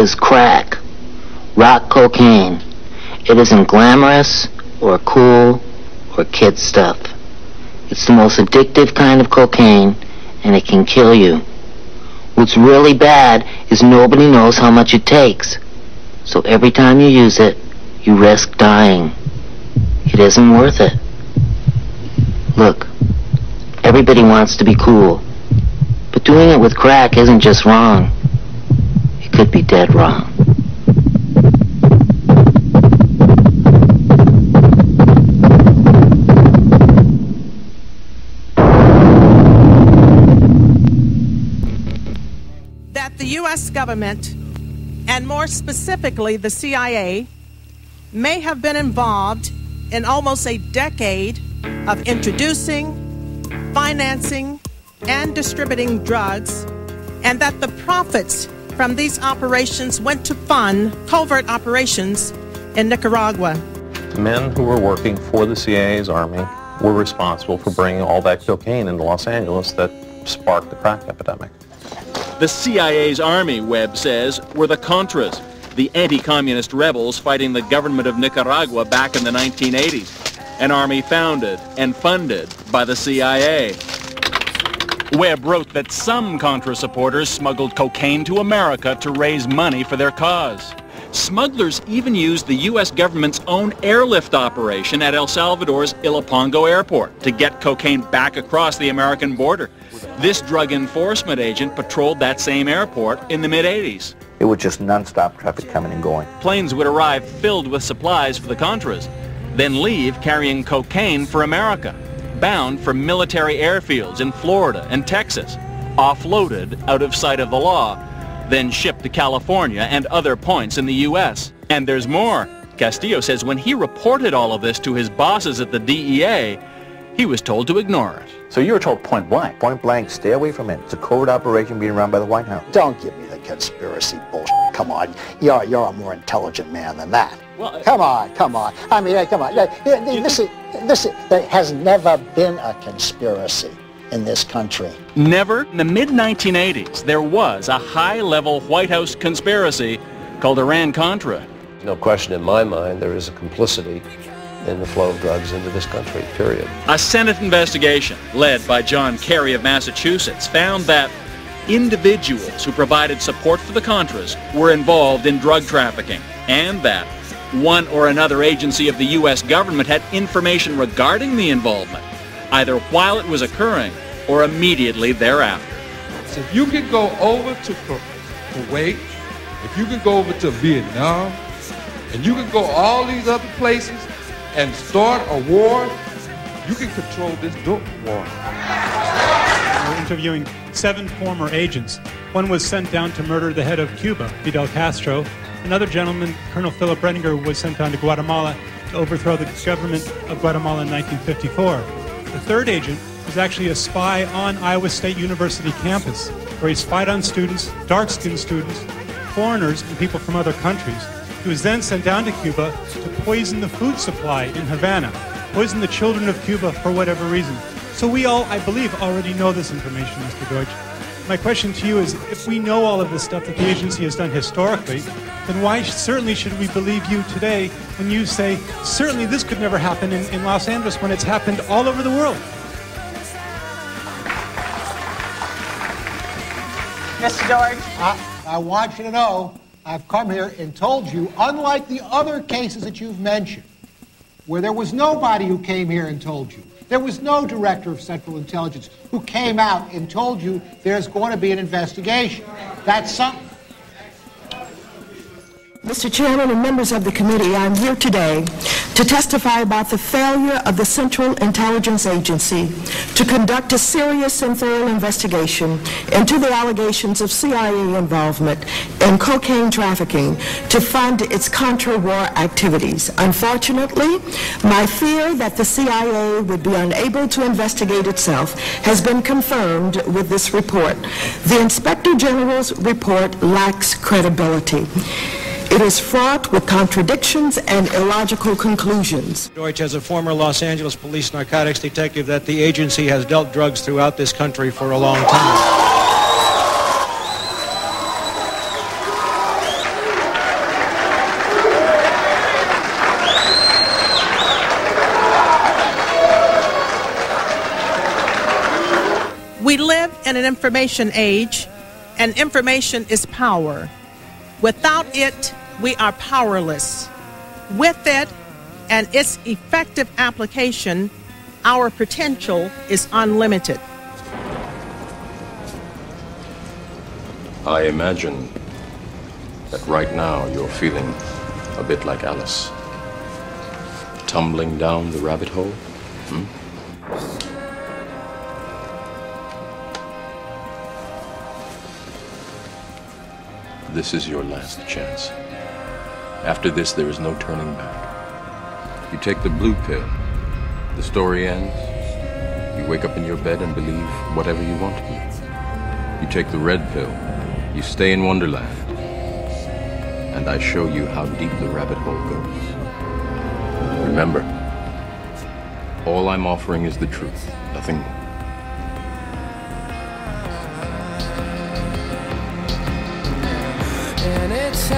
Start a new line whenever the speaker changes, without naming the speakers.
is crack, rock cocaine. It isn't glamorous or cool or kid stuff. It's the most addictive kind of cocaine, and it can kill you. What's really bad is nobody knows how much it takes. So every time you use it, you risk dying. It isn't worth it. Look, everybody wants to be cool, but doing it with crack isn't just wrong. It could be dead wrong.
That the U.S. government, and more specifically the CIA, may have been involved in almost a decade of introducing, financing, and distributing drugs, and that the profits from these operations went to fund covert operations in Nicaragua.
Men who were working for the CIA's army were responsible for bringing all that cocaine into Los Angeles that sparked the crack epidemic.
The CIA's army, Webb says, were the Contras, the anti-communist rebels fighting the government of Nicaragua back in the 1980s, an army founded and funded by the CIA. Webb wrote that some Contra supporters smuggled cocaine to America to raise money for their cause. Smugglers even used the U.S. government's own airlift operation at El Salvador's Ilopango airport to get cocaine back across the American border. This drug enforcement agent patrolled that same airport in the mid-'80s.
It was just non-stop traffic coming and going.
Planes would arrive filled with supplies for the Contras, then leave carrying cocaine for America, bound for military airfields in Florida and Texas, offloaded out of sight of the law, then shipped to California and other points in the U.S. And there's more. Castillo says when he reported all of this to his bosses at the DEA, he was told to ignore it.
So you were told point blank?
Point blank, stay away from it. It's a covert operation being run by the White House.
Don't give me the conspiracy bullshit. Come on, you're a more intelligent man than that.
Well,
come on. I mean, come on. There has never been a conspiracy in this country.
Never. In the mid-1980s, there was a high-level White House conspiracy called Iran-Contra.
No question in my mind there is a complicity in the flow of drugs into this country, period.
A Senate investigation led by John Kerry of Massachusetts found that individuals who provided support for the Contras were involved in drug trafficking, and that one or another agency of the U.S. government had information regarding the involvement, either while it was occurring or immediately thereafter.
So if you could go over to Kuwait, if you could go over to Vietnam, and you could go all these other places and start a war, you can control this dope war.
We're interviewing 7 former agents. One was sent down to murder the head of Cuba, Fidel Castro. Another gentleman, Colonel Philip Renninger, was sent down to Guatemala to overthrow the government of Guatemala in 1954. The third agent was actually a spy on Iowa State University campus, where he spied on students, dark-skinned students, foreigners, and people from other countries. He was then sent down to Cuba to poison the food supply in Havana, poison the children of Cuba for whatever reason. So we all, I believe, already know this information, Mr. Deutsch. My question to you is, if we know all of this stuff that the agency has done historically, then why certainly should we believe you today when you say, certainly this could never happen in Los Angeles when it's happened all over the world?
Mr. Deutsch? I want you to know, I've come here and told you, unlike the other cases that you've mentioned, where there was nobody who came here and told you, there was no director of Central Intelligence who came out and told you there's going to be an investigation. That's something.
Mr. Chairman and members of the committee, I'm here today to testify about the failure of the Central Intelligence Agency to conduct a serious and thorough investigation into the allegations of CIA involvement in cocaine trafficking to fund its Contra war activities. Unfortunately, my fear that the CIA would be unable to investigate itself has been confirmed with this report. The Inspector General's report lacks credibility. It is fraught with contradictions and illogical conclusions.
Deutsch, as a former Los Angeles police narcotics detective, that the agency has dealt drugs throughout this country for a long time.
an information age, and information is power. Without it, we are powerless. With it and its effective application, our potential is unlimited.
I imagine that right now you're feeling a bit like Alice. Tumbling down the rabbit hole? This is your last chance. After this, there is no turning back. You take the blue pill, the story ends. You wake up in your bed and believe whatever you want to believe. You take the red pill, you stay in Wonderland, and I show you how deep the rabbit hole goes. Remember, all I'm offering is the truth, nothing more.
And it's